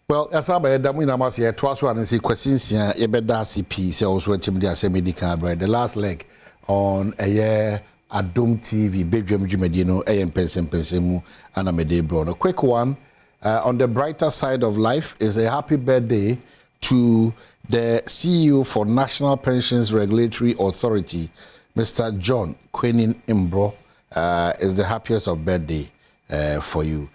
Well, as I said, we now must hear twice one and see questions here. You better see peace. Also, what team they are medical bread. The last leg on a year Adom TV, Badwam Mpensenpensenmu, and Amede Brown. A quick one on the brighter side of life is a happy birthday to the CEO for National Pensions Regulatory Authority, Mr. John Quenin Imbro. Is the happiest of birthday for you.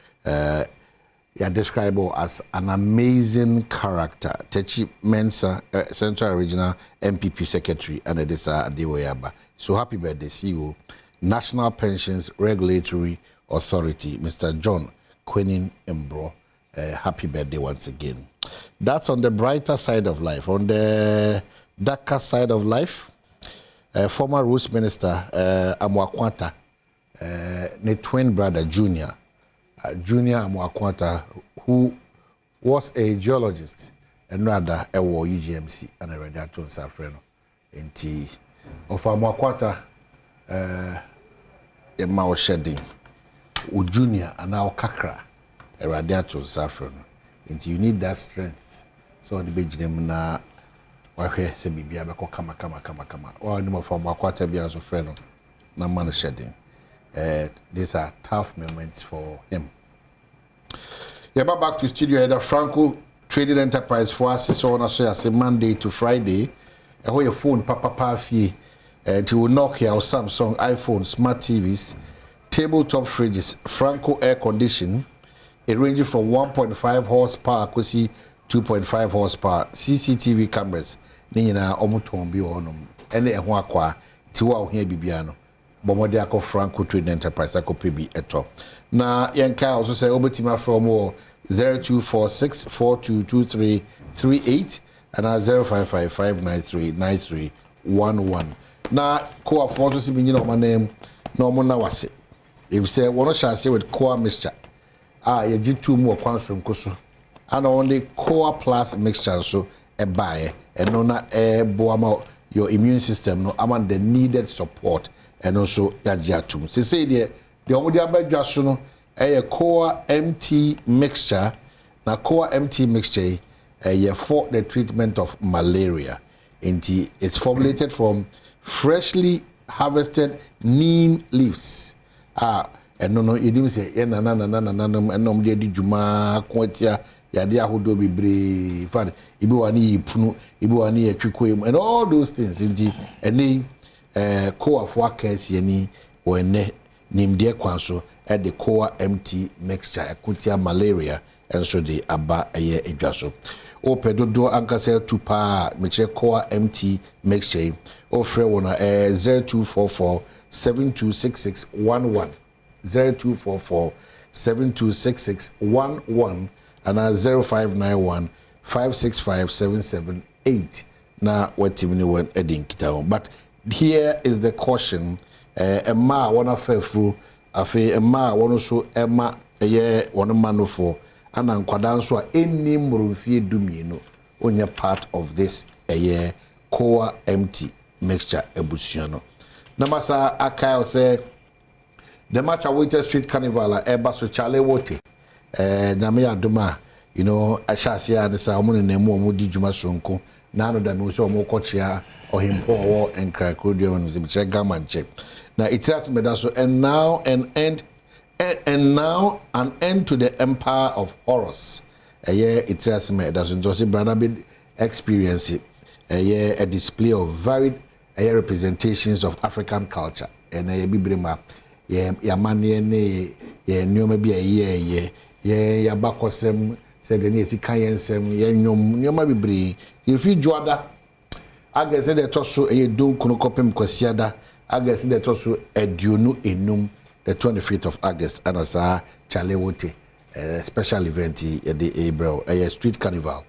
You are described as an amazing character. Techi Mensa, Central Regional MPP Secretary, and it is Adewayaba. So happy birthday, CEO, National Pensions Regulatory Authority, Mr. John Quenin Imbro. Happy birthday once again. That's on the brighter side of life. On the darker side of life, former Roots Minister Amwakwanta, the twin brother Junior Amwakwanta, who was a geologist and rather a war UGMC and a radiator Safreno. Inti of Amwakwanta, a mao shedding, Junior and now Kakra, a radiator Safreno. Inti you need that strength. So the big them na wahwe se bibia beko kama. Or no from Amwakwanta be as a friend, na man shedding. These are tough moments for him. Yeah, but back to studio. The Franco Trading Enterprise for us is on as a Monday to Friday. Where your phone, papa fee, to Nokia or Samsung, iPhone, smart TVs, tabletop fridges, Franco air condition. It ranges from 1.5 horsepower to 2.5 horsepower. CCTV cameras. Nina omutombi onum. Ene ehwa kwa tiwa ohia bibiano. Bomode ako Franco Trading Enterprise ako pebi eto. Na yenka also say obetima from 0246422338 and 0555939311. Na Koa photo si binyi no name no mo na wase. If say one shall say with Koa mixture. Ye jitu mu okwanso nkoso. And only Koa plus mixture so e buy e no na e boama your immune system no among the needed support. And also yajiatum. Se say the omudi abadwa so no a Koa MT mixture. Na Koa MT mixture for the treatment of malaria. It's formulated from freshly harvested neem leaves. And no you didn't say and no di juma kwatia yade ahodo bebre fad ibuwani ipunu ibuwani etwikoem and all those things and Koa for case any when nimde kwanso at the Koa MT mixture akutia malaria and so the aba aye edwaso o pedodo ankase tupa meche Koa MT mixture o frɛ wona 0244 726611 0244 726611 and 0591 565778 na watimini wen edin kita but here is the caution. Emma wanna faithful afe Emma wanna so Emma one man for and nkwadan so any murumfie dumienu onye part of this Koa MT mixture ebusuano. Namasa akai say the match awaited street carnival eba so chale wote nyame adoma you know ashasia de sa omo ne mu omo di djuma sonko na no da me so omo kochia ohimpo wo enkra kodio no zibiche gamanche na it has made us and now an end to the empire of horrors it has made us just brother be experience a display of varied representations of African culture and bibrema ya mane ne ye nyoma bi ye bakosem said the esi kan yensem ye nyoma bibre if you joada aga se de toso do kono kopem kwasiada aga se de toso eduonu enum the 25th of August anasa chalewote special event the April street carnival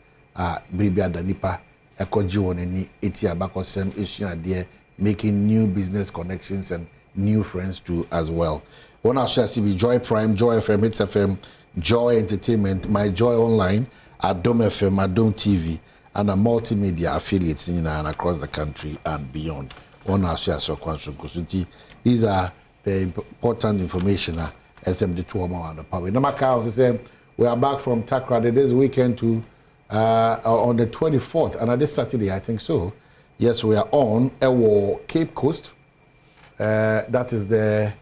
bribia da nipa ekoji wonani eti abakosem issue there making new business connections and new friends too as well. One I share CB Joy Prime, Joy FM, Hits FM, Joy Entertainment, My Joy Online, Adom FM, Adom TV, and a multimedia affiliates in and across the country and beyond. One I share so consultancy. These are the important information. SMD2 on the power. Namaka say We are back from Takrade this weekend to on the 24th, and this Saturday, I think so. Yes, we are on Cape Coast. That is the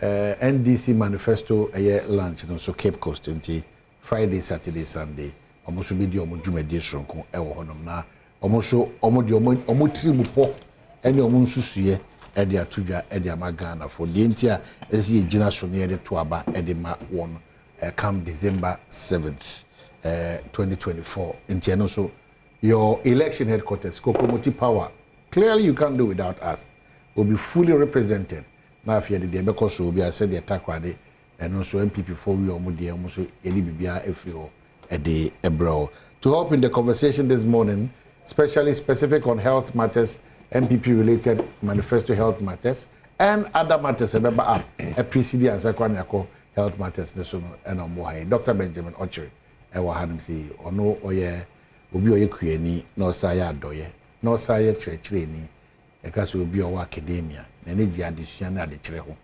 NDC manifesto launch. So Cape Coast, Friday, Saturday, Sunday. Almost be the Omujumedi Shonko Honum na. Almost Omutri any omunsusuye edi atuja edi amagana for the entire ezi ejina so near the tuaba edi ma one come December 7th 2024 in so your election headquarters Kokomoti Power clearly you can't do without us. Will be fully represented now if you the because will be I said the attack rally and also MPP for we omudi almost edi bibia efio edi ebro to help in the conversation this morning, especially specific on health matters, MPP related manifesto health matters and other matters remember a PCD and Sakwanyako health matters and on Dr. Benjamin Ochiri ewa hanim si ono oye obi oye kueni no saya adoye no saya chire ni e ka so obi owa academia na neji adesua na ade chire ho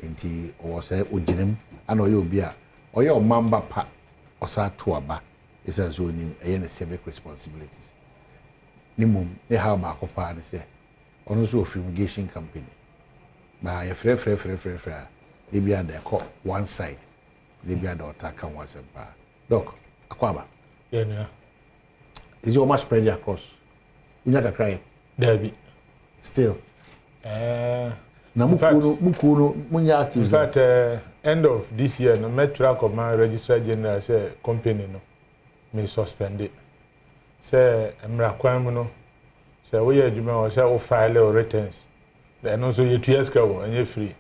enti o se oginem ana oye obi a oye omamba pa osa to aba isa so nim eye na civic responsibilities nimum ne ha ba akopa ne se ono so fumigation company ba ye frɛ they be at the one side they be at the attack and was a doc akwaba yeah is your much spread across you not a cry there be still na mukuno munya active in fact end of this year no metro of my registrar general say company no me suspended say emra kwan mu no say we adwuma o say o file or returns then also you 2 years ago and you free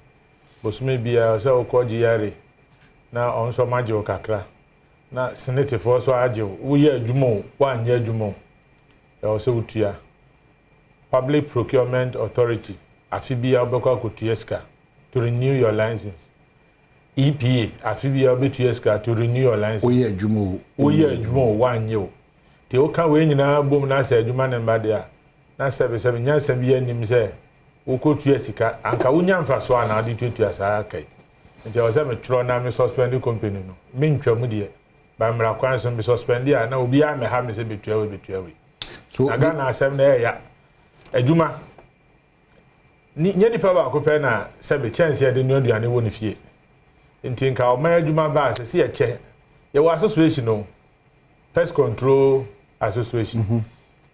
but maybe say o ko giare na on so maje o kakra na senate for so aje wo ye adwuma wo anya adwuma o say utua public procurement authority afibia obekwa ko 2 years to renew your license EPA afibia obe 2 years to renew your license wo ye adwuma wo anya o te o kan we nyina bom na sa adwuma ne mba de a na sebe nyansa bi anim se wo ko tua sika anka wo nyamfa so ana ade tuatua saa kai nti o se me tro na me suspend company no me ntwam de ba mra kwan so me suspend ya na obi a me ha me se betua we so aga na asem na ya adwuma ni nipa ba ko pe na sebe chance ya de no aduane wo ne fie nti nka o ma adwuma ba se ye che ye wa association no pest control association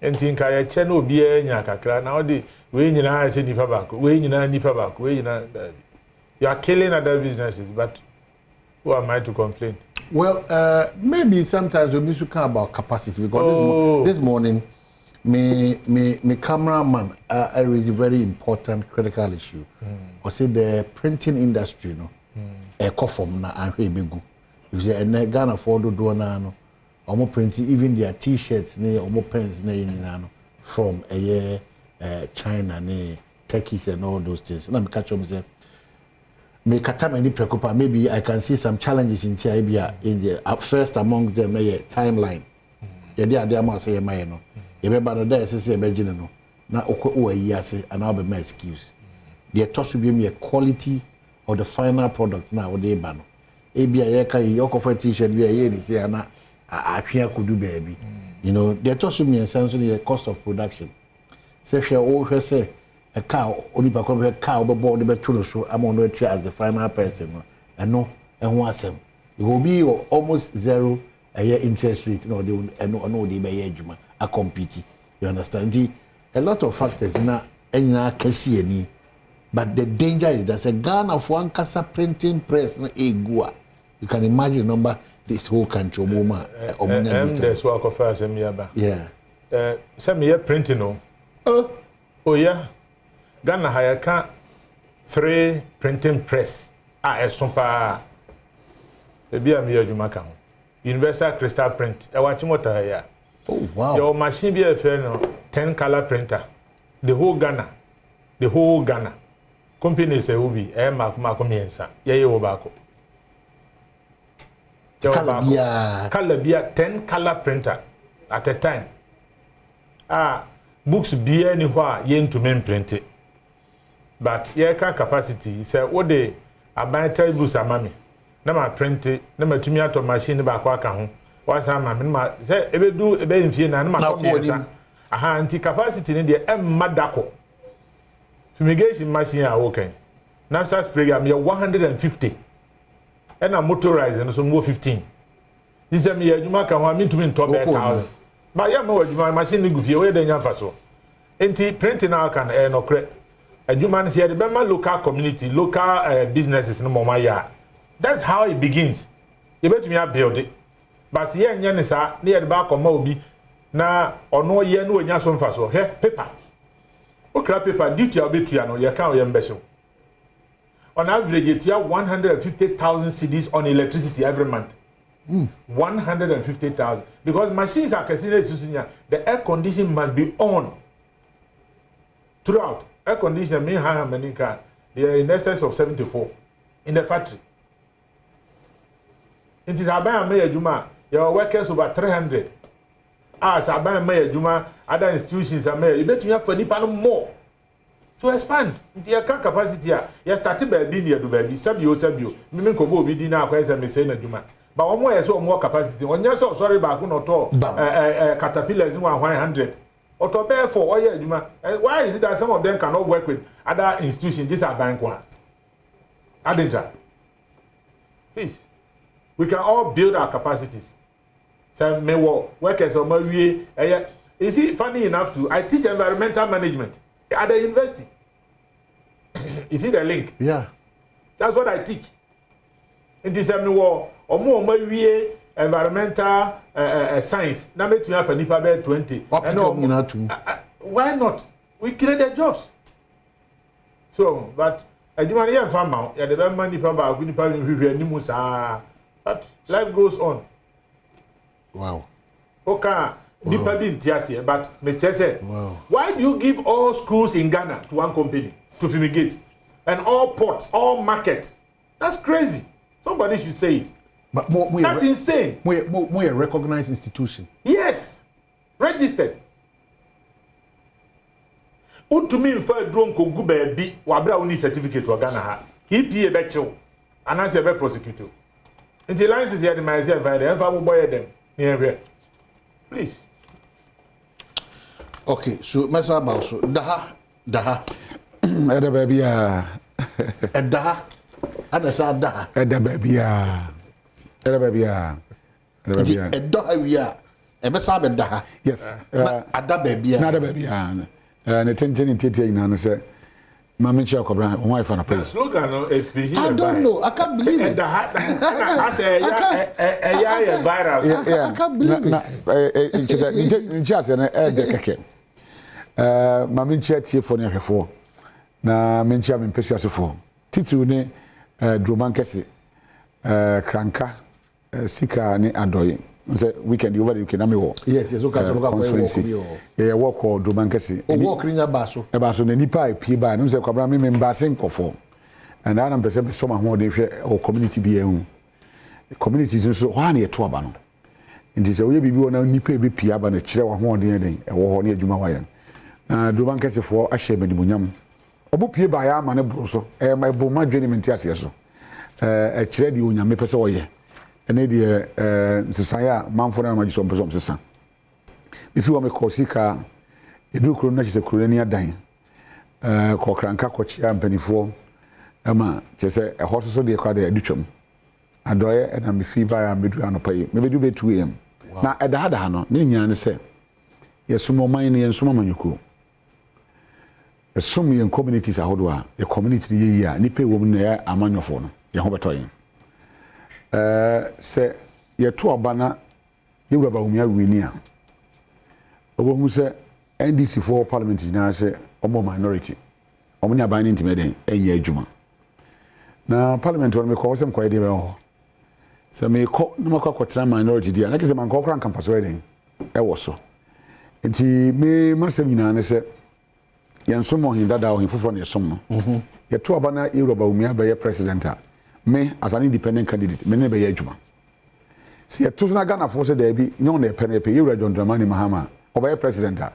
enti nka ye che na obi anya kakra na odi we nyina se nipa ba ko we nyina you are killing other businesses but who am I to complain? Well, maybe sometimes we should talk about capacity because this morning me cameraman raised a very important critical issue. I say the printing industry no from na anhwe begu. If say na Ghana for do na no omo printing even their t-shirts ne omo pens ne nyina no from China ne Turkey and all those things. Let me catch them say me kata many preocupa maybe I can see some challenges in Tibia in the first amongst them timeline. Yedi ade ama say my no. You be no there say be gine no. Na okwo yi ase and now be my excuse. The toss will be me quality of the final product na we dey ba no. Ebia ye kai your for t-shirt be ye ni say na atwea kudu baby. You know, the toss will be essentially the cost of production. Say she o say a cow only ba come cow be board be to so am on no as the final person and no and wasem it will be almost zero a year interest rate no they no they be adwuma a compete you understand a lot of factors na enya kesi ani but the danger is that a Ghana for one kasa printing press na egua you can imagine the number this whole country omoma omunya this that's what I first me aba yeah some year printing no oh yeah Ghana hayaka 3 printing press esompa ebi am ye adwuma ka ho universal crystal print e wa chimota ya oh wow your machine be no 10 color printer the whole Ghana company say will be mark miensa ye wo ba ko color bia 10 color printer at a time books bia ni ho a ye ntumen print it. But here can capacity say what the abandoned books amami na ma print na ma tumi ato machine ba kwa ka ho wa sa ma me ma say ebedu ebe mfie na ma ko biesa aha anti capacity ne de madako fumigation machine a wokan napsa spray am 150 and a motorized and so more 15 this am ye adwuma ka ho am ntumi nto be 1000 ba ya ma adwuma machine ni gufie we de nya fa so enti printing na kan no kre adwuma ne se de be ma local community local businesses no mo ya that's how it begins you bet me a build it but ye nya ne sa ne ye de ba akoma obi na ono ye no nya so mfa so he paper okra paper duty obetua no ye kan o ye mbehye on average you have 150,000 cedis on electricity every month. 150,000 because machines are considered the air conditioning must be on throughout. Air conditioner mean how many car? They are in excess of 74 in the factory. It is Abaya Mayor Juma. Your workers over 300. Abaya Mayor Juma. Other institutions are mayor. You bet you have for Nippon more. To expand the capacity here, you started by being here to baby, Sabio, Mimim Kobo, be dinner, as I say, Juma. But one more, so more capacity. When you're so sorry about no talk, caterpillars in 100. Or to bear for all year, Juma. Why is it that some of them cannot work with other institutions? These are bank one. Adinja. Please. We can all build our capacities. So, may workers or my is it funny enough to I teach environmental management at the university. You see the link? Yeah. That's what I teach. In this war, or more environmental science. Now make you have a nipa 20. Why not? We created jobs. So, but I do not hear from now. Yeah, the money but life goes on. Wow. Okay. Wow. But wow. Why do you give all schools in Ghana to one company to fumigate and all ports, all markets? That's crazy. Somebody should say it. But that's insane. We a recognized institution. Yes, registered. Untumi infa drone ko gu baabi wabra uni certificate wa Ghana ha. EPA be chew. Anase be prosecutor. Until license here the myself and enfa mo boy them. Near please. Okay, so mess about so daha Eda baby daha ada sa daha Eda baby Edo awia e be sa be daha yes ada baby na ada baby ne tenten tete ina no se mama chi akobra on wife na praise slogan no if he I don't know, I can't believe it. I say yeah virus. I can't believe it. Nchase na de keke mama chi atie fo ne hwefo na menchi am mpesi asefo titiri ne droman kese kranka sika ne adoye say weekend over the weekend amewo yes okay so go work or droman kese work rinya baso e baso ne nipa pie ba no say kwabra me mbase nkofo and I am person some ho de hwe o community bi ehu communities so ho na yeto aba no nti say oye bibi wona nipa be pie aba na kire wa ho de den e wo ho ne adwuma wa yan na droman kese fo ahye banimunyam obo pie ba ya ama ne bro so e ma bo ma dwene menti ase so e kire de onyame pese oye ene de nsesaya manfo na magiso mpeso msesa bifi wa me kosika edu kro na chite kro ni adan ko kranka ko chia mpanifo ama chese e hososo de kwa de adutwam adoye na me fi ba ya medu anopai me bedu be 2 am na edahada ha no ne nyina ne se yesumo man ne yensuma manyuko some yen communities ahodo a the community ye ya nipa wo na ya amanyofo no ye ho betoyin se ye to obana ye wura umia wini a obo hu se NDC for parliament na se omo minority omo nya ban intimeden enya adwuma na parliament won me ko sem ko ye de be ho se me ko no makwa kwatra minority dia na ke se man ko kran campus wedding e wo so enti me masem nyina ne se yansomo hindada o hifufo ne som no yeto aba na Yoruba umia be president a me as an independent candidate me ne be adwuma si yeto na Ghana for se da bi nyon na penepe Yoruba John Dramani Mahama o be president a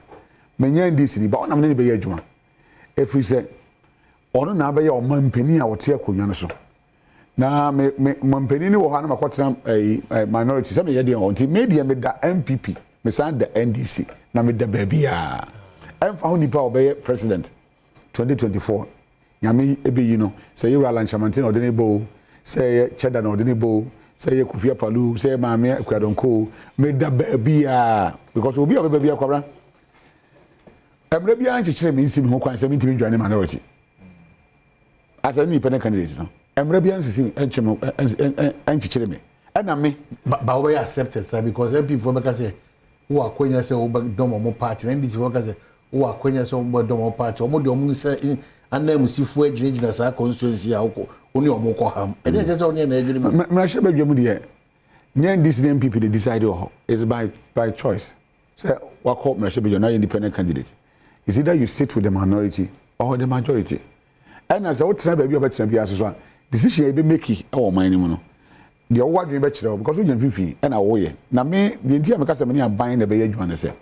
me nya ndisi ni ba ona me ne be adwuma efri se ono na be o mampani a wote akonwa no so na me mpani ni wo ha na makotena minority say me ye dey on ti media me da MPP me san da NDC na me da babia emfa ho nipa obey president 2024 nyame ebe yi no say you Alan Chamantin odene bo say Cheda na odene bo say Kufia Palu say Maame Akwadonko me da babia because obi obabia kwabra emre bia nchechire me nsim ho kwan say me ntimi dwane minority as an independent candidate no emre bia nsisi enchechire me na me ba we accepted sir because MP for make say who akwenya say wo dom mo party and this for say who akwenya say wo dom mo party omo de omo say anamusifu agina sa constituency a wo oni omo ko ham e dey say oni na agiri me she badwam de nyen this MPP they decide is by choice say wa call me she badwam na independent candidate is either you sit with the minority or the majority and as I would try baby about be as so decision e be make e wo man ni mu no de o wadwe be kire because we jam fifi and awo ye na me de ntia me kasa me ni aban na be ye adwuma ne se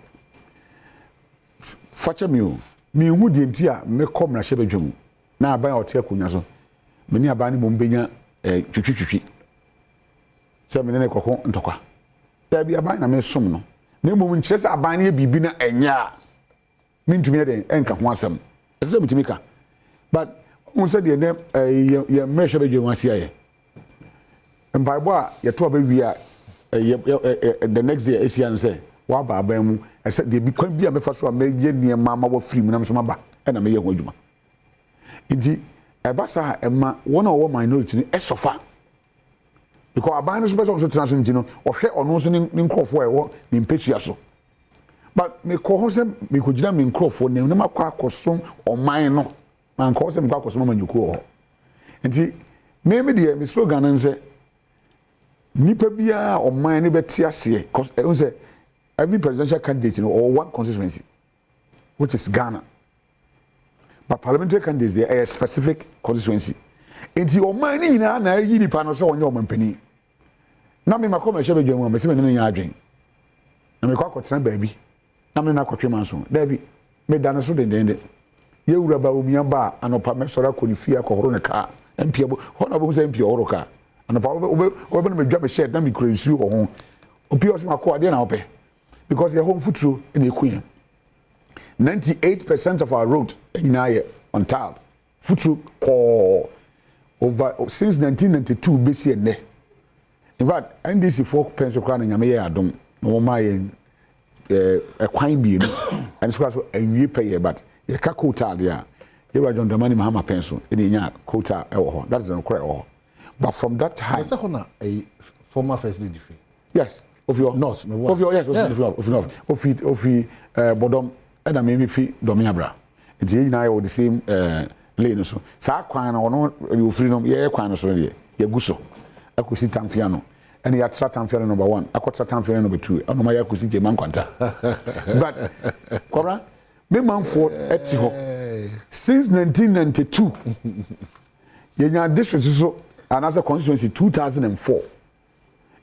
facha me hu de ntia me kom na hye badwam na aban o te akunya so me ni aban ni mo mbenya twitwitwi se me ne kokko ntokwa da bi aban na me som no na mo nkyere se aban ne bibi na enya me ntumi de enka ho asem se me tumi ka but who said the name ye measure be you ase aye mpaibo a ye to ba wi a the next day asian say wa ba aban mu e say de bi kwan bi a me fa so a me ye nie mama wa free mu na me so ba e na me ye ho adwuma inti e ba sa e ma one or minority ni e sofa because aban no so be so tena so nti no o hwe ono so ni nkrofo e wo ni mpesua so but me ko ho se me ko gina me nkrofo ne na makwa akoso oman no man ko se me kwa akoso ma nyuku ho nti me de me slogan nse nipa bia oman ne beti ase cause say every presidential candidate or one constituency which is Ghana but parliamentary candidates they are a specific constituency nti oman ni nyina na yi nipa no se onye omampani na me makoma hye badwam me se me ne nya adwen na me kwa akotena baabi na me na akotwe manso dabi me dane so dendende ye wura ba omia ba anopa me sora koni fia kohoro ne ka empia bo ho na bo se empia horo ka anopa obe na me dwa me shed na me krensu ho obi o se makọ ade na ope because your home futuro in Ekuyen 98% of our road in aye on tiled futuro ko over since 1992 besi ene in fact NDC folk pension kra na nyame ye Adom no ma ye kwan bi no and so enwie pay but ye ka quota there ye wa John Dramani Mahama pension ene nya quota e wo ho that is no correct ho but from that time is a former first lady free yes of your north of your yes of Badwam and I maybe fi Domiabra and ye na all the same lane so sa kwan na ono you free no ye kwan no so ye guso akosi tamfiano and ya tra tamfiano number 1 akotra tamfiano number 2 ono ma ya akosi je man kwanta but kobra me man for eti ho since 1992 ye nya district so another constituency 2004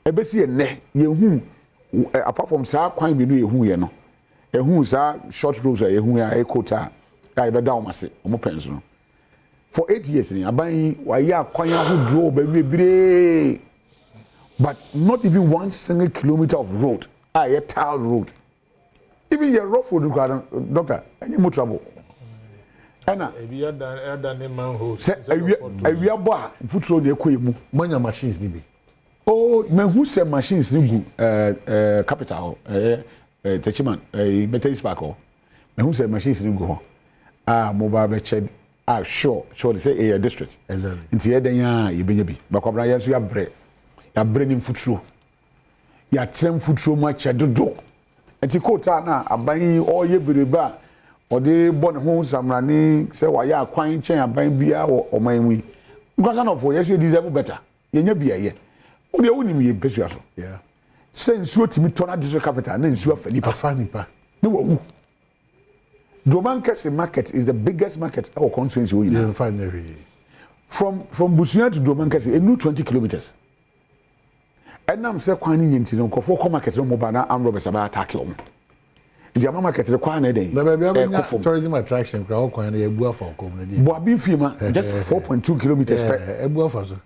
ebesi ene ye hu apart from sa kwan bi no ye hu ye no e hu sa short roads ye hu ya ekota ai be da omase omo penso no for 8 years ni aban wa ya kwan ahodro ba bire but not even one single kilometer of road a tar road even your rough road doctor any more trouble ana e bi ada ne manhole say awia bo a futuro na ekoyemu manya machines ni bi oh me who say machines ni gu capital techiman battery spark me who say machines ni gu ho mobile be ched sure they say a district exactly nti ye dan ya ye benya bi bakobra ya so ya bre ni futuro ya trem futuro ma chedodo nti kota na aban o ye bereba o de bon ho samrani say wa ya kwan chen aban bia o manwi because na for yes you deserve better ye nya bia ye o de woni mi pesua so yeah sense you timi tona district capital na nsu afanipa ne wo Domankese market is the biggest market our constituency we you find every from Busunya to Domankese enu 20 kilometers enam se kwan ni nyinti no kofo ko market no moba na am robbers aba attack o dia market the kwan na den na ba bia tourism attraction kwa kwan na ebu afa ko na dia bo abin fima just 4.2 kilometers ebu afa so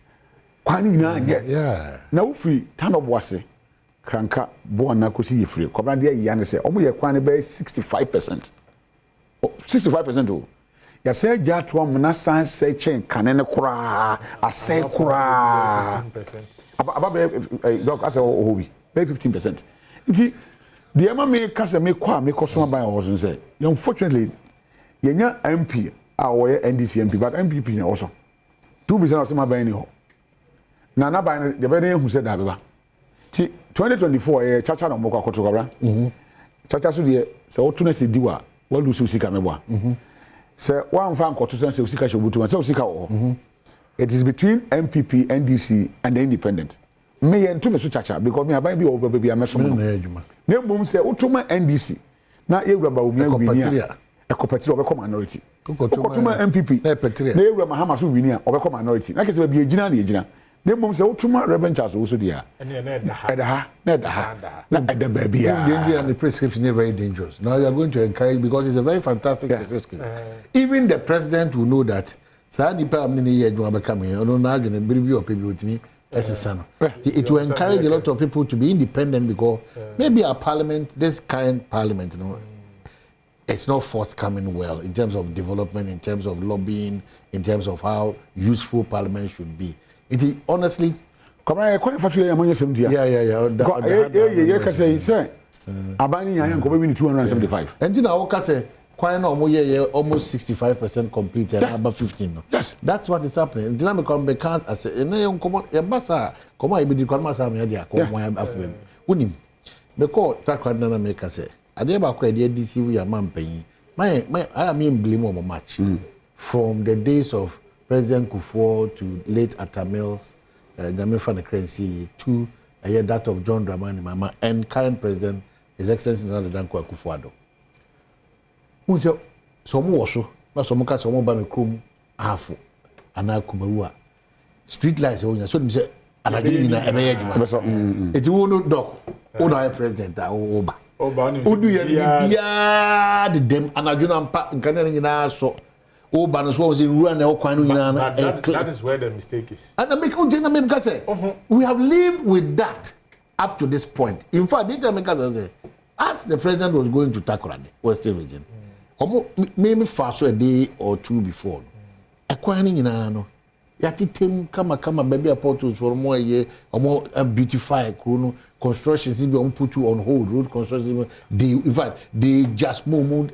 kwani nyina nye Yeah. na wo free tano boase kranka bo na kosi ye free kwabra de ya ne se omo ye kwani be 65%. 65% o. Ya say ja to am na san say chen kanene kura asay kura 15%. aba be doc asa obi be 15%. Nti the ema me kasa me kwa me koso ban wo so say unfortunately yenya MP a wo ye NDC MP but MPP na also 2% of my ban ni ho na na ban de be hu say da beba ti 2024 chacha no moko akoto kwabra chacha so de se wo tuna se diwa wo lu so sika mebo se one fan koto se usika shobutu se usika wo it is between MPP NDC and the independent me yen to me so chacha because me aban bi wo baby ameso no na mbom se utuma NDC na ewura ba omi awini a ekopatiri obekọ minority ukotuma MPP na ewura mahama so wini a obekọ minority na kese ba bi ejina na ejina na mbom se utuma Reverend Charles wo so dia na eda baby a danger and the prescription is very dangerous. Now you are going to encourage because it's a very fantastic prescription. Even the president will know that saa nipa amne ye adwuma beka me ono na adwene biribi opebi otimi esesa no. It will encourage a lot of people to be independent because maybe our parliament, this current parliament, you know, it's not forthcoming well in terms of development, in terms of lobbying, in terms of how useful parliament should be. It is honestly come on, quite for sure among some dia. Yeah, can say abani yan ko be 275. And then I will say quite no almost 65% complete and about 15. No? Yes. That's what is happening. Then I become because I say no come on come on be come as am here come on after unim because takwa na make say ade ba kwa dey deceive your man panyin my I am blame on match from the days of President Kufuor to late Atamils Nyame Fane Krensi to that of John Dramani Mahama and current president His Excellency Nana Dankwa Akufo-Addo. Who say some also na some ka some ba me krom half ana kumawu a street lights o so dem say anadwo nyina ebe ye adwuma eti wo no doc wo na president a wo ba odu ye bia de dem anadwo na mpa nkane nyina so o ba no so say run na okwan no nyina that is where the mistake is. And I make Ujena say we have lived with that up to this point. In fact, didn't make us say as the president was going to Takoradi, Western region, maybe fast a day or two before. Acquiring in ano, yati tem kama baby portals for more year or more beautify chrono constructions be on put you on hold road construction. They in fact they just move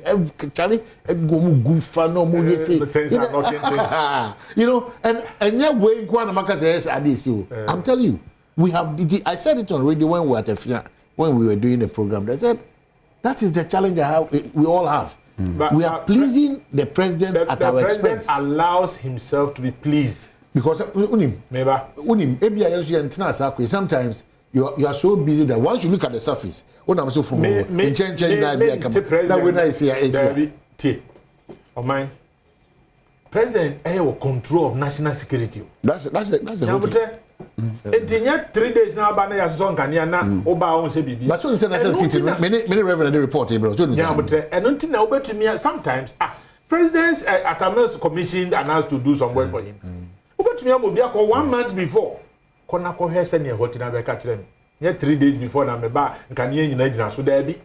Charlie go no move say things are not things. You know, and yeah way Kwanamaka says I'm telling you, we have I said it on radio when we were at a when we were doing a program. They said that is the challenge we all have. We are pleasing the president at our expense. The president allows himself to be pleased. Because sometimes you are so busy that once you look at the surface, when I'm so president will control of national security. That's the whole thing. Entinya 3 days now ba na ya so nkania na oba won se bibi. But so you say national security many reverend report bro. So yeah, but enunti na obetumi sometimes presidents at Atamils commissioned announced to do some work for him. Obetumi am obi akọ 1 month before. Kona ko hwe se ne hotina be ka kire me. Yeah, 3 days before na me ba nkania nyina gina so da bi.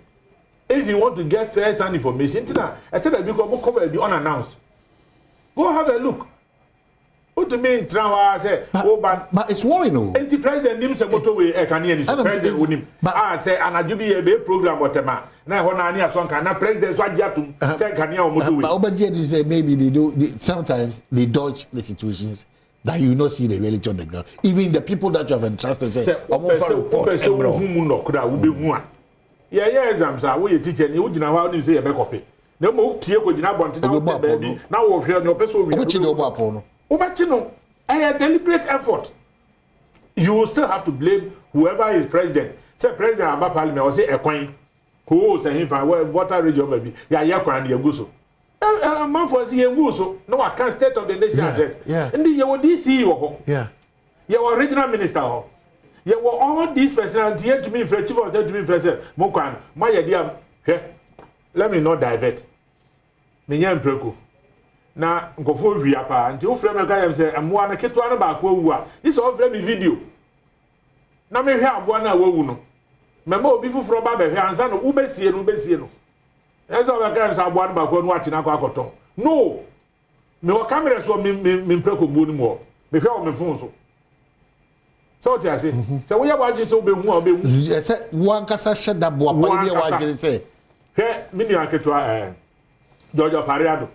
If you want to get first hand information, tina I tell you because come be unannounced. Go have a look. What do you mean? Say, but it's worrying. No. The president names a motorway. Can you president with him? But I say, and I do be a program or tema. Now, when I near some kind of president, so I get to say, can you motorway? But over here, you say maybe they do. Sometimes they dodge the situations that you not see the reality on the ground. Even the people that you have entrusted say, yeah, exams are we teacher. You didn't know how to say a copy. No more tear could not want to baby. Now we're here, no person. Obachino, a deliberate effort. You will still have to blame whoever is president. Say president about parliament or say a coin. Who say him for voter region baby. Yeah, and Yaguso. A month was here Guso. No, I can't state of the nation address. Yeah. And you were DC. Yeah. You were regional minister. You were all these personalities here to me, chief of state to me, president. Mokwan, my idea. Let me not divert. Minyan Preku. na nkofo hwia pa nti wo frɛ me ka yam sɛ amoa na ketewa no ba ko wu a isa wo frɛ me video na me hwɛ aboa na wawu no mema obi foforo ba be hwɛ ansa no wo besie no ɛsɛ wo ka yam sɛ aboa no ba ko no ati na akɔ akɔtɔn no me wo camera so me mpre ko bu no mo me hwɛ wo me phone so so ti ase sɛ wo ya wa gye sɛ wo be hu a wo be hu sɛ wo ankasa hyɛ da boa pa ne wa gye sɛ hwɛ me nua ketewa George Pariado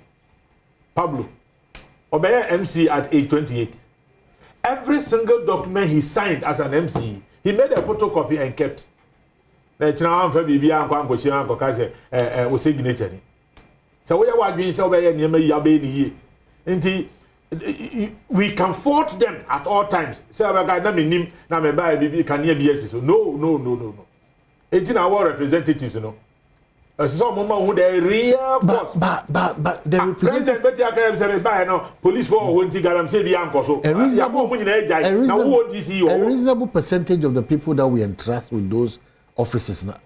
Pablo obey MC at age 28. Every single document he signed as an MC, he made a photocopy and kept. Na china amfa bibia anko ankochi anko ka se o signature ni. So we are doing so obey niam yi abe ni yi. Nti we can fault them at all times. Say about na me nim na me buy bibi kan ye bi so. No. Enti na our representatives no. Some moment who the real boss. But the representative Betty Akam said by now police for won't garam say the anko so. A reasonable percentage of the people that we entrust with those offices now.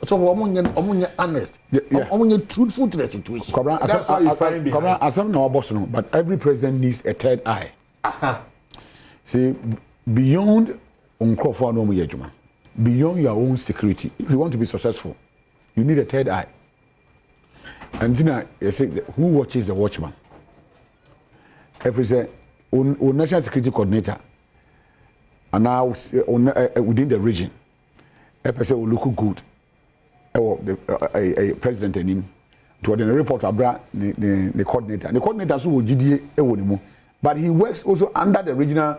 So omunye honest. Omunye truthful to the situation. That's how you find behind. But every president needs a third eye. See, beyond beyond your own security, if you want to be successful, you need a third eye. And then you say, who watches the watchman? If it's a national security coordinator, and now within the region, if I say, look good, a president and him, to the report about the coordinator. The coordinator who GDA, but he works also under the regional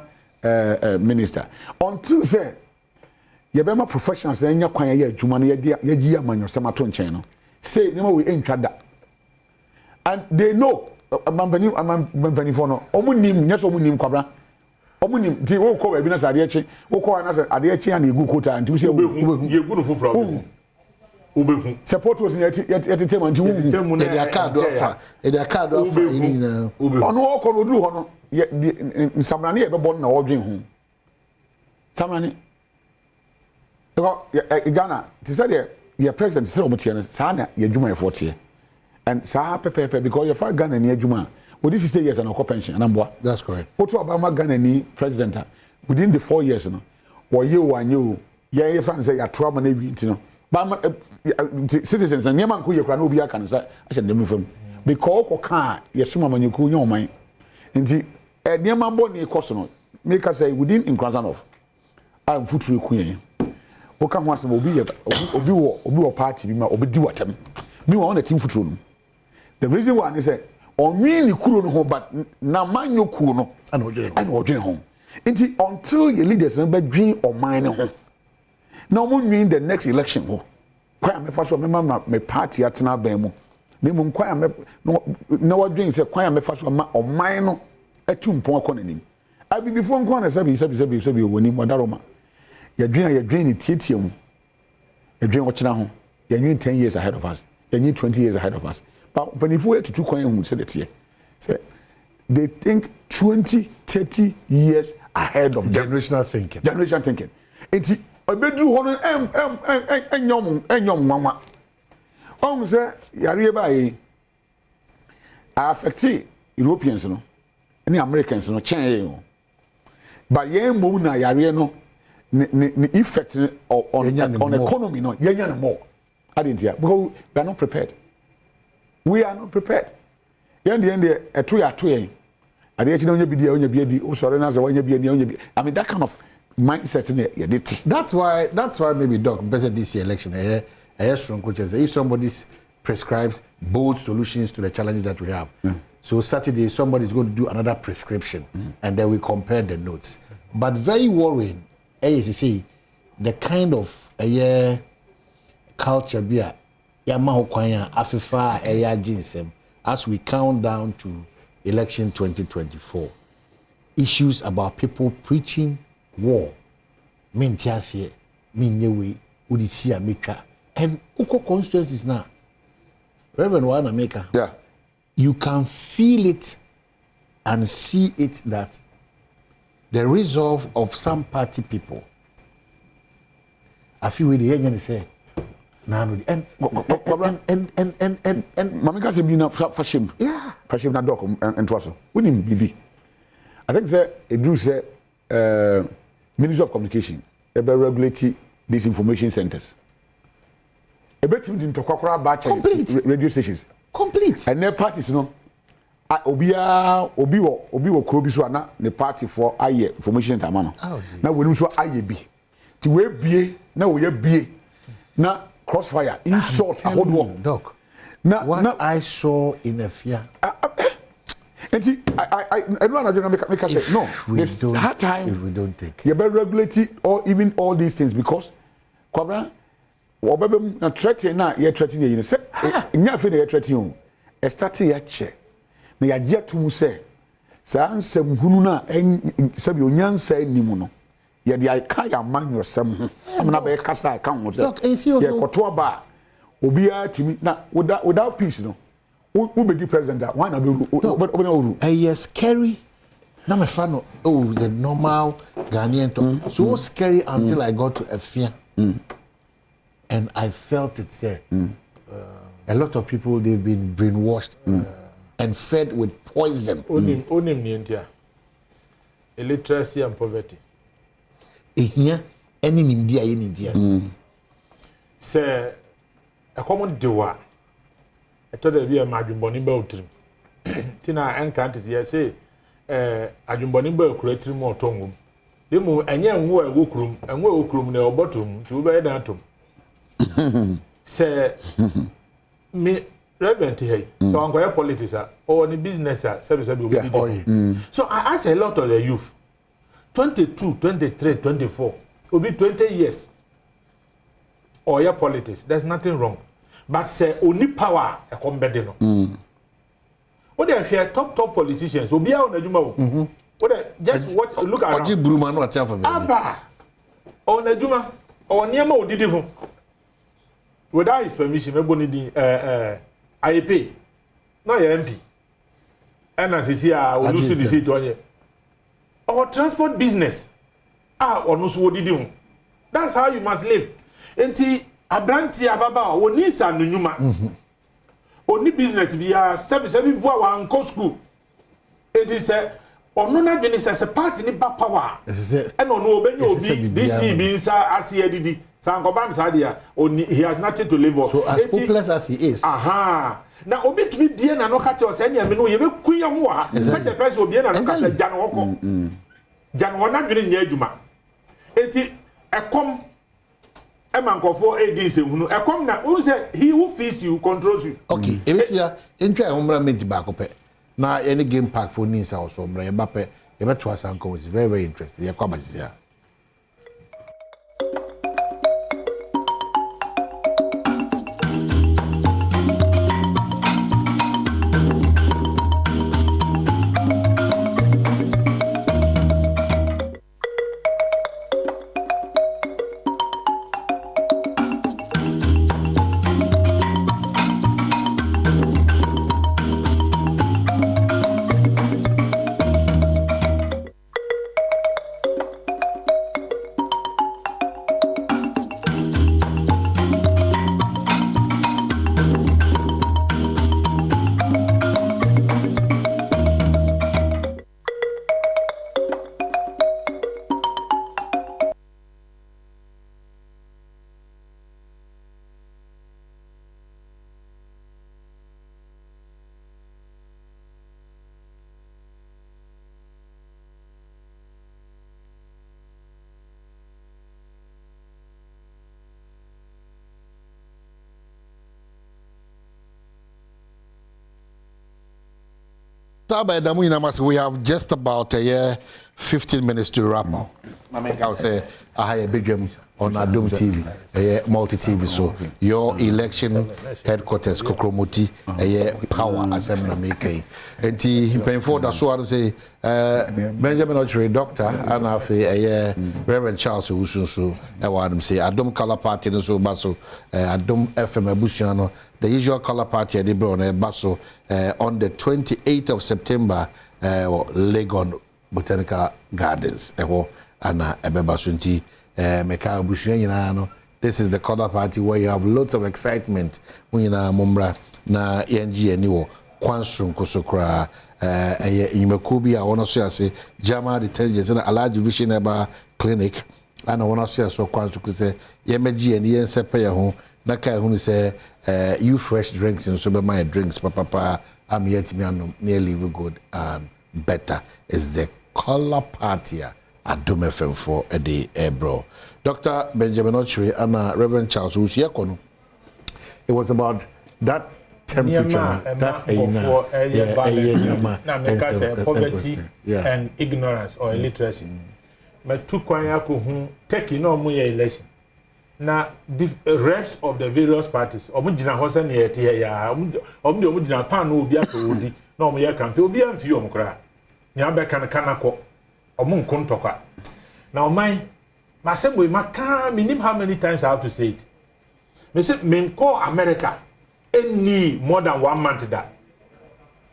minister. Until say, yebema professionals na nya kwan ya adwuma na ye gi amanyosem ato nchen no say nema we entwada and they know mampani for no omunim nyeso omunim kwabra omunim ti wo ko ba bi na sade echi wo ko na sade echi na egu kota nti wo se obehu yegu no foforo obehu support was yet tema nti wo e dia card offer ina ono wo ko no duru ho no nsamrane ye bebo na wodwen ho samrane Ghana, they said your president said Omotiana, Sana, your Juma 40. And Saha Pepe, because your father Ghana near Juma. Well, this is 8 years and no pension, and that's correct. What Obama Ghana ni president within the 4 years, no, or you and you, your friends say you're trouble, you know. But citizens and Yaman Kuya Kranobia can say, I should name him. Because Oka, yes, some of you cool your mind. And the Yaman Bonnie Cosono, make us say within in Krasanov. I'm foot queen. Oka ho asem obi wo party bi ma obi di watam bi wo na team futuro no the reason why is say onwi ni kuro no ho but na manyo kuro no ana odwen ho nti until your leaders no be dwen oman ne ho na omo nwin the next election ho kwa me fa so me party atena ban mu na mu kwa me na wadwen say kwa me fa so ma oman no atumpon akọ nanim abi before nko na sabi woni modaroma your dream is TTM. Your dream watching now. Your dream 10 years ahead of us. Your dream 20 years ahead of us. But when if we were to 2 coins, we said it here. Say they think 20, 30 years ahead of generational thinking. Generational thinking. It's a bedroom honor and young mama. Say Yariba affect Europeans, no, any Americans, no, China. But young Mona Yariano. The effect on economy, no, more. I didn't hear because we are not prepared. We are not prepared. The end, a 2 year. I didn't know you be oh, sorry, I mean, that kind of mindset in it. That's why maybe Doc, better this year election, strong coaches. If somebody prescribes bold solutions to the challenges that we have, so Saturday somebody is going to do another prescription, and then we compare the notes. But very worrying. As you see, the kind of culture beer, Yamahokwanya, Afifa, Jinsem, as we count down to election 2024, issues about people preaching war, Mintiasie, Minyewe, Udisia Mika, and Uko constituencies now. Reverend Wana Maker, yeah, you can feel it and see it that the resolve of some party people. I feel with the young say, and Mami ka se bi na fashion. Yeah. Fashion na doc and twaso. Unim bibi. I think say Edru say Ministry of Communication ebe regulate these information centers. Ebe tim din tokwa ba radio stations. Complete. And their parties no obi wo kro bi so ana ne party for aye information center no. Na wonu so aye bi. Ti we bie na wo ye bie. Na crossfire insult ahodo doc. What I saw in a fear. And everyone make say no. This hard time if we don't take. You better regulate it or even all these things because kwabra obebe na threaten na ye threaten ye say nya fe na ye threaten o. E start ye che. Na ya je to mu say sa ansem hunu na sabi onyansa animu no. Ye dey ka ya man yosem ho. Amna be kasa ka ho say. Ye koto ba obia timi na without peace no. Who be the president that one scary. Now my fan the normal Ghanaian talk. So scary until I got to Efia. And I felt it say a lot of people they've been brainwashed and fed with poison. Onim ni India. Illiteracy and poverty. Here any in India. Say a common doer. I told her be a majumboni boutrim. Tina encanted yes say ajumboni bow creating more tongue. The moon and young work room and work room near bottom to bed atom. Say me reverend here. So I'm going politics or any business service. So I asked a lot of the youth 22, 23, 24 will be 20 years or your politics. There's nothing wrong. But say only power a combat no. What they hear top politicians will be out on the Juma. What just watch look at Oji Bruma no tell for me. Aba on the Juma or Niama o did him. Without his permission, everybody di IAP. No MP. And as you see, I will lose the seat on you. Our transport business. Or no so did him. That's how you must live. Enti abranti ababa oni sa nnyuma oni business bia sebi bua wa anko school it is ono na dwene se party ni ba power and ono obenya obi DC bi nsa ase adidi sa ankoban sa dia oni he has nothing to live on so as hopeless as he is na obi to be bia na no ka che se ne me no ye be kunya ho ha such a person obi na no ka se jano hoko jano na dwene nya adwuma enti ekom Emankofo edinse hunu ekom na who say he who feeds you controls you. Okay, ebesia entwa homra menti ba kope na any game park for nisa also homra ye bape ye beto asanko is very very interesting ye kwa basisia. We have just about a year, 15 minutes to wrap up. I'll say I have a big game on Adom TV, a multi-TV. So your election headquarters, Kokromoti, a power assembly making. And he paying for that. So I would say Benjamin Ochre, doctor, and I say Reverend Charles Usunsu. I want to say Adom Color Party, and so Basso, Adom FM Busiano. The usual color party at the Basso on the 28th of September, Legon Botanical Gardens. And Ebebasunti, Meka Bushiano, this is the color party where you have lots of excitement when you na mumbra na ENG aniwo kwansrum kusokra nyumakubi a wono so ase jama detergents na alaji vision eba clinic ana wono so ase kwansrum kuse yemeji ani yensepe ye ho na kai hu ni se you fresh drinks and so be my drinks papa am yet me anom nearly good and better is the color party Adom FM for a day bro. Dr. Benjamin Ochre and Reverend Charles Usiakono. It was about that temperature, that poverty and ignorance or illiteracy. Me two kwanya ko hu take no mu election. Na the reps of the various parties omu gina ho se na yete ya omu gina pan no obi atodi na omu ye campaign obi amfi omu kra. Ni abeka kana ko omu nkontokwa. Now my say we maka minim how many times I have to say it. Me say men call America any more than 1 month that.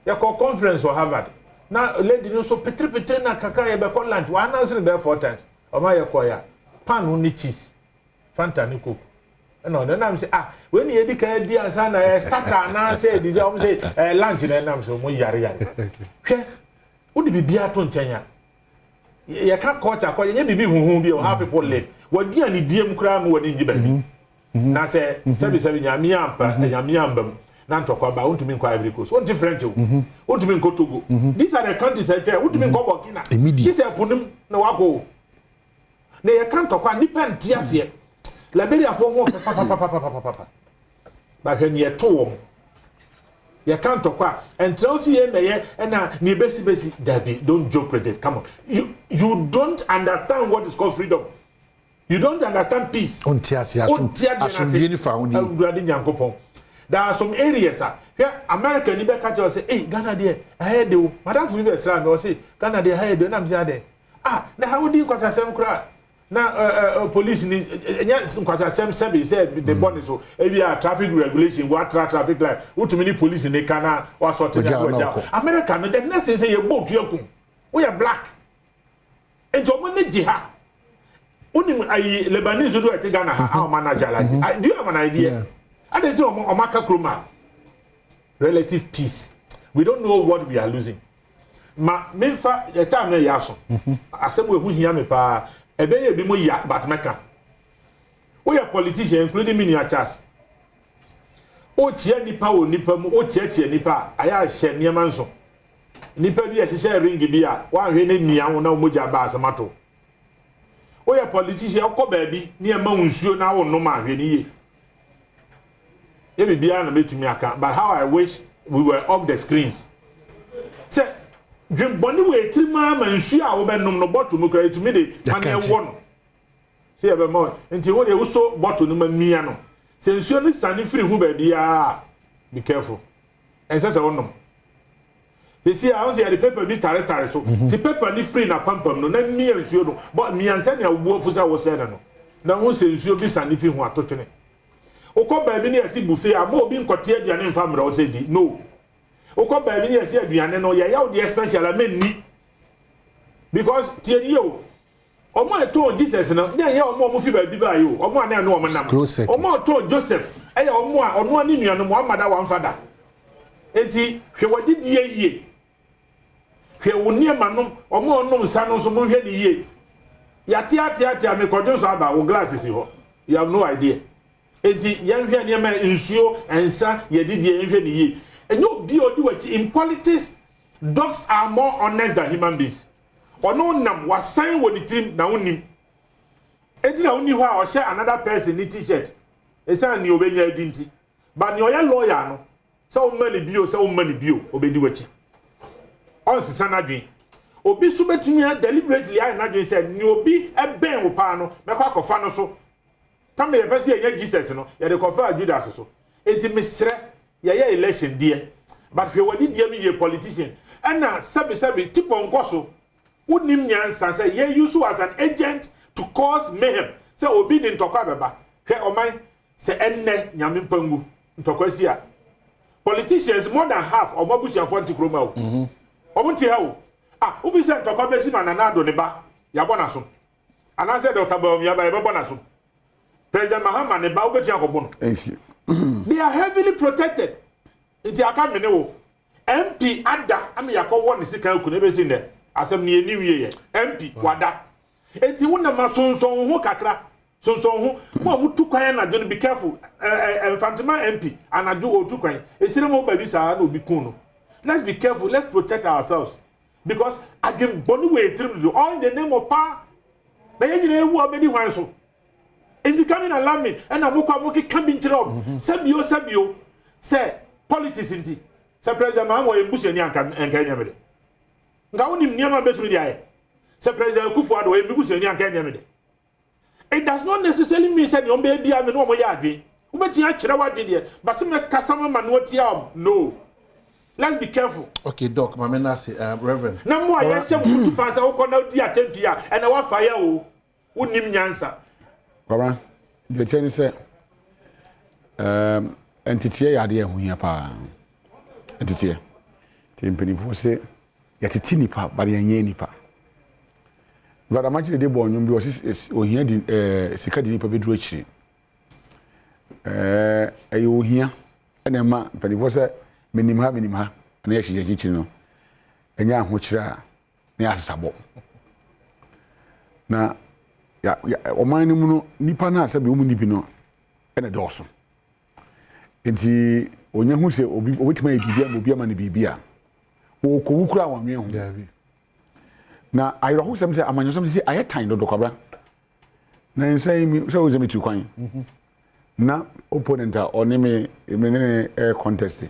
Ya call conference for Harvard. Now lady no so petri na kaka ye be call lunch. One answer there 4 times. O ma ye call ya pan only cheese. Fanta ni coke. No, then I'm say when you dey can di answer na starter na say this am say lunch na am so mo yare. Hwe wo di bibia to nkyanya. You can't culture because you be who be how people live. What do you DM crime when in Jibabi? Now say, 77 Yamiampa and Yamiambam, Nantoka, want to mean quite every coast. What different you want to mean go to go. These are the countries I tell. What do you mean go Burkina? Immediately. This I put them no go. They can't talk on depend just yet. Liberia for more papa. But when you're two. You can't talk and trophy and ni besi Debbie, don't joke with it. Come on. You don't understand what is called freedom. You don't understand peace. There are some areas here American ni be catch us say, hey, Ghana there, I heard you. Madam Fubi Islam or say, Ghana there, I heard you. I'm say now how do you cause a crowd? Now police ni because same said the bond so maybe traffic regulation what traffic light what many police in the canal or sort of America the next thing say you boat you we are black and so when jihad only Lebanese do it Ghana how manager like do you have an idea I don't know Omaka Kroma relative peace we don't know what we are losing ma memfa the time na yaso asem we hu hia me pa Ebeye bi mo ya but meka. We are politicians including me in Charles. O tia nipa o nipa mu o tia nipa aya hye niam nso. Nipa bi a hye ring bi a wa hwe ne nia wo na o moja ba asamato. We are politicians okọ ba bi ne ma nsuo na wo no ma hwe ni ye. Ye bi bia na metumi aka but how I wish we were off the screens. Say Dream Bonnie way 3 months and see our benum no bottle no to me the man one. See a more until what they also bottle no miano. Since you only standing free who be careful. And says I want them. They see I was the paper be tare so the paper ni free na pampam no na me and you but me and send your wolf was said no. Now who says you be standing free who are touching it. Oko baby near see buffet are more being courtier than in family or say no. Oko baby ni ese aduane no ye yaw de special ameni because tie you omo eto Jesus no ye ye omo fi baby ba yo omo ana no omo nam omo to Joseph eya omo a ono ani nua no Muhammad wan fada enti hwe wadi die yie hwe woni ma no omo onom nsa no so mo hwe ni yie ya tia me kodwo so aba wo glasses ho you have no idea enti ye hwe ne ma nsuo ensa ye didie ye hwe ni yie. And you be in politics, dogs are more honest than human beings. Or no nam was signed when the team now him. And you only or share another person in t-shirt. It's a new identity. But your lawyer no. So many bio, obey what on Sanadri. Obi subetinia deliberately I not said new be a ben opano, Macquaco fano so. Come here, person Jesus no, ya the confer Judas so. It's Miss yeah election dear but he wadi dear me a politician and now sabi tip on koso wonim nyansa say yeah use as an agent to cause mayhem say obedient to kwabeba hwe oman say enne nyame pangu ntokwasi a politicians more than half of Babusian for Tikroma o omunti ha o obi say ntokwa besi manana do ne ba ya bona so ana say Dr. Badwam ya ba e bona so President Mahama ne ba obeti akobo no. They are heavily protected. Nti aka me ne wo. MP ada am yakọwọ ne sika ku ne be sin de. Asem ne eni wiye MP wada. Enti wo na masonson ho kakra. Sonson ho mo mutu kwan na do be careful. Infantima MP anadu otu kwan. Esire mo ba bi sa na obi kun no. Let's be careful. Let's protect ourselves. Because again, boni we trim do all in the name of power. It's becoming alarming. And I'm going to be job. Sabio. Say politics inti. Say President Mahama embusu ni anka nyamede. Nga woni mniama besu mi dia. Say President Kufuor embusu ni anka nyamede. It does not necessarily mean say you be bia me no mo ya adwen. Ubeti a kire wadwen dia. But say me kasama manuotia no. Let's be careful. Okay, Doc, my man, Reverend. No more, yes, you to pass out on out the attempt here, and our fire who nim nyansa. Baba, the Chinese say, entity idea who ya pa, entity. Timpany for say, yet a tinny pa, but a yenny pa. But I'm actually the born, you was or here in Sikadi Pabidrich. You here, and a man, Penny was a minima and yes, she's a no. And young which are near Sabo. Now, o mine nipa na sabi o mu nipino and a Dawson. Enti onye hu se obi obitima bibia ma ne bibia. Wo ko wukura wa nwe hu. Na ayro hu sem se amanyo sem se aye tan do kwabra. Na nsai mi se o zemi tu kwan. Na opponent a oni me contest.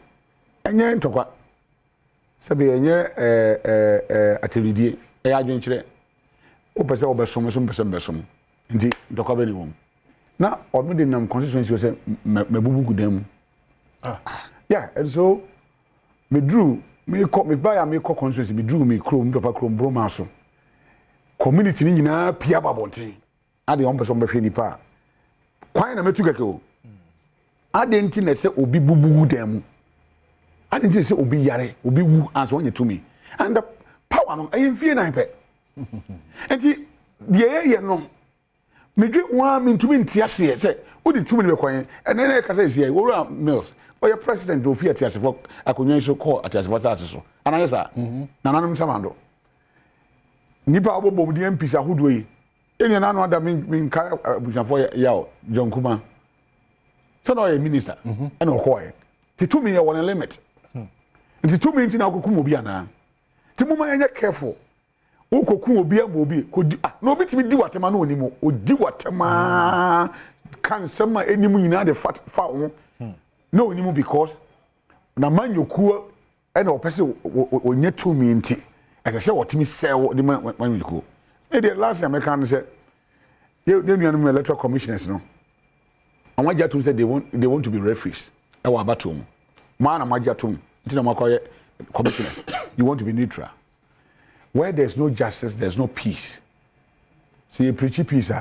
Enye ntokwa. Sabi enye atibidie e adwenkyere. O pese obesom besom. Nti ndokwa be ni wom. Na odmede nam constituency we say mabubu gudam. Yeah, and so me drew me buy me constituency me drew me chrome papa chrome broma so. Community ni nyina pia babonten. Ade on person be hwe nipa. Kwan na metu keke o. Ade nti na se obi bubu gudam. Ade nti na se obi yare, obi wu anso onye to me. And the power no ayemfie nan pe. Enti de ye no medwe wa mentumi ntiase se odi tumi ne bekwan ene na kasa isi wura mills oya president of fiat ase for akonyan so call atase for ase so anayesa na nanum samando nipa obobom de mpisa hodo yi eni na no ada min ka bushafo yawo John Kuma so no ye minister ene okoye ti tumi ye won limit ti tumi nti na kokum obi ana ti muma yenye careful okoku obi amobi ko na obi timi di watema na onimo odi watema kan sama enimu nyina de fa ho na onimo because na manyoku e na opese onye tumi nti e se wotimi sell di manyoku e the last American say they nuanum electoral commissioners no and what to say they want to be referees e wa batom ma na magiatom nti na makoye commissioners you want to be neutral. Where there's no justice, there's no peace. See, preach peace.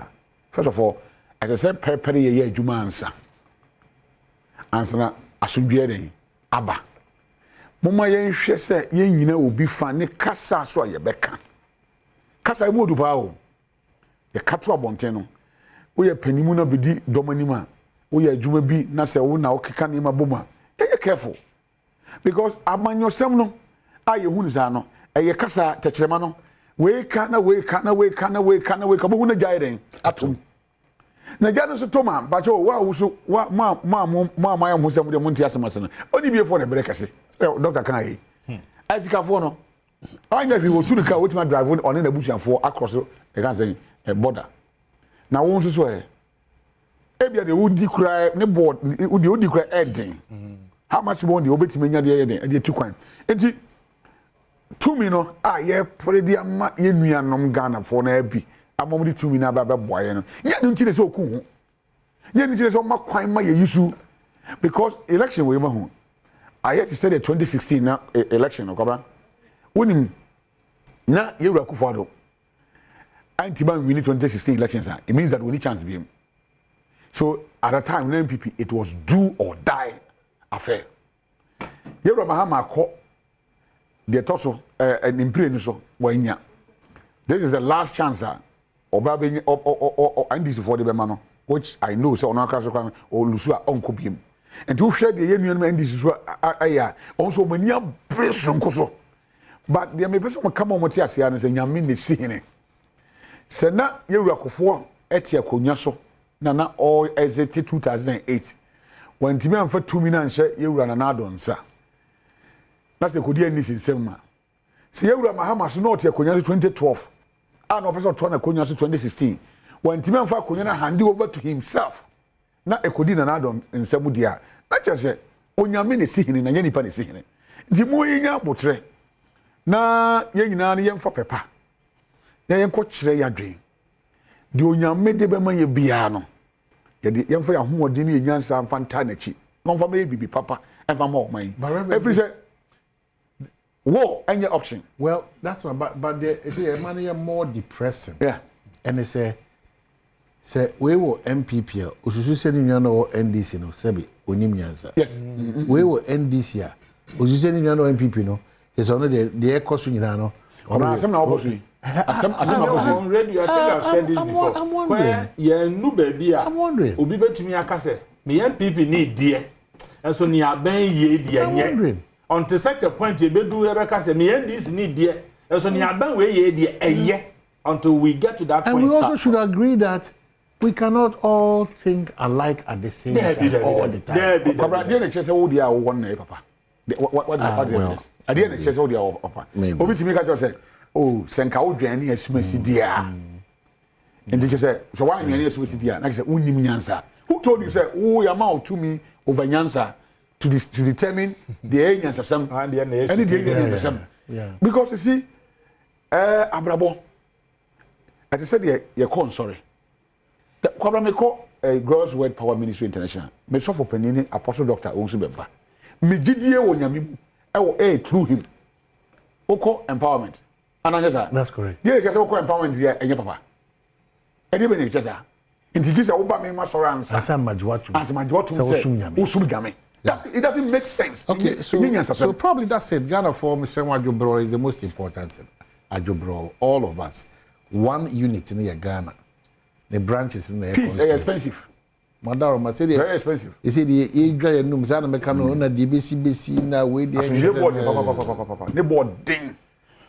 First of all, as I said, prepare ye juma answer. Answer na asumbiere aba. Mama yen hwe se yen nyina obi fa ne kasa so ye beka. Kasa mu odu ba o. Ye kato abonten no. Wo ye panimu na bedi domanima. Wo ye juma bi na se wo na okeka ne maboma. Ye careful. Because amanyosem no aye hu nza no. Eye kasa techrema no we ka na bo na jaiden atom na jado so toma ba cho wa wuso wa ma ya musem de munti asemase no oni bi efo na brekase doctor kan ayi azika fo no anya fi wo turu ka wotima drive on na busuafo across e kan say border na wo nso so e bia de wodi kura ne board odi kura eden how much more de obetime nya de tukwan enti tumi no ye predi ama ye nuanom Ghana for na abi amom de tumi na ba boye no nya no ntire se oku hu nya ntire se o makwan ma ye yusu because election we ma hu I had to say the 2016 na election no kwaba wonim na ye wura Kufuor anti-ban win 2016 elections it means that we need chance be him. So at that time when MPP it was do or die affair ye wura Mahama ko the toso an imprint so wanya. This is the last chance oba be or and this for the bemano which I know so on akasa or lusu a onko biem and to share the union ndc so aya also mani abeso nkoso but there may be some come on what you say and say nyame ne sihene se na yewura kofo etie akonya so na all exit 2008 when timi amfa 2 million she yewura na Adom sa na se kodi ani sinsem ma se yewura mahama so na otie akonya so 2012 and officer to na akonya so 2016 when timi amfa akonya na hand over to himself na ekodi na Adom nsem dia na kyerɛ onyame ne sihene na nyanipa ne sihene ndi mo yinya botre na yenyina ne yemfa pepa na yenko kyerɛ yadwen de onyame de bema ye bia no ye yemfa ya hoɔden ye nyansa mfanta na chi no mfa me bibi papa emfa ma oman every say war any auction well that's one but there is a man more depressing yeah and they say we were MPP osusu se ni nwana o NDC no sebi onim nyansa yes we were NDC a osusu se ni nwana o MPP no is on the ekosu nyina no asem na obosu asem on radio I think I've said this before where ye nu baby a obi betumi akase me MPP need die enso ni aban ye die nye until such a point ye bedu ye bekase me NDC need die enso ni aban we ye die eye until we get to that point and we also should agree that we cannot all think alike at the same time all the time. Probably the chese wo dia wo won na papa. What is the part? I didn't chese wo dia papa. Obi timi ka say, "Oh, senka wo dwan ni asumasi dia." And they say, "So why ni asumasi dia?" Na say, "Unnim nyansa." Who told you say, "Oh, your mouth to me over nyansa to determine the nyansa sam and the nyansa sam." Because you see, abrabo. I said you call sorry. Kwabra me call Girls Word Power Ministry International. Me so for penini Apostle Dr. Onsu Bemba. Me gidie wo nyame mu. E through him. Oko empowerment. Ananyasa. That's correct. Yeah, just oko empowerment dia enye papa. E dey be ne just Intigisa wo ba me ma soro ansa. Asa majwatu. Asa majwatu say. Usum nyame. It doesn't make sense. Okay, so probably that's it. Ghana for Mr. Ajobro is the most important thing. Ajobro, all of us. One unit in Ghana. The branches in the peace expensive. Madam, I said very expensive. You see the age no mzana mekano na DBCBC na we the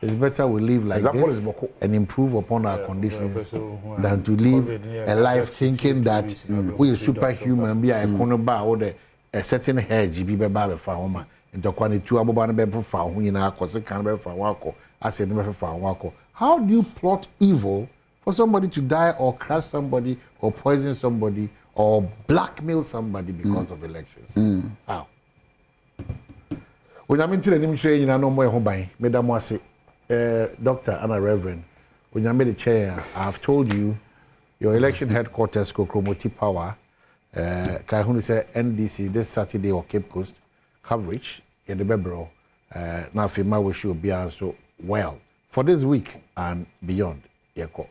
it's better we live like this and improve upon our conditions than to live a life thinking that we are superhuman be a corner bar or a certain hedge be ba fa homa into kwani tu aboba na be fa ho nyina akose kan be fa wako ase ne be fa wako. How do you plot evil for somebody to die or crush somebody or poison somebody or blackmail somebody because of elections? How? When I'm into the name share, you know, no more home Madam Wasi, Doctor and a Reverend. When I'm the chair, I've told you your election headquarters Kokromoti Power, Kahuni say NDC this Saturday or Cape Coast coverage in the Bebro. Now, Fima wish you be so well for this week and beyond. Yeko.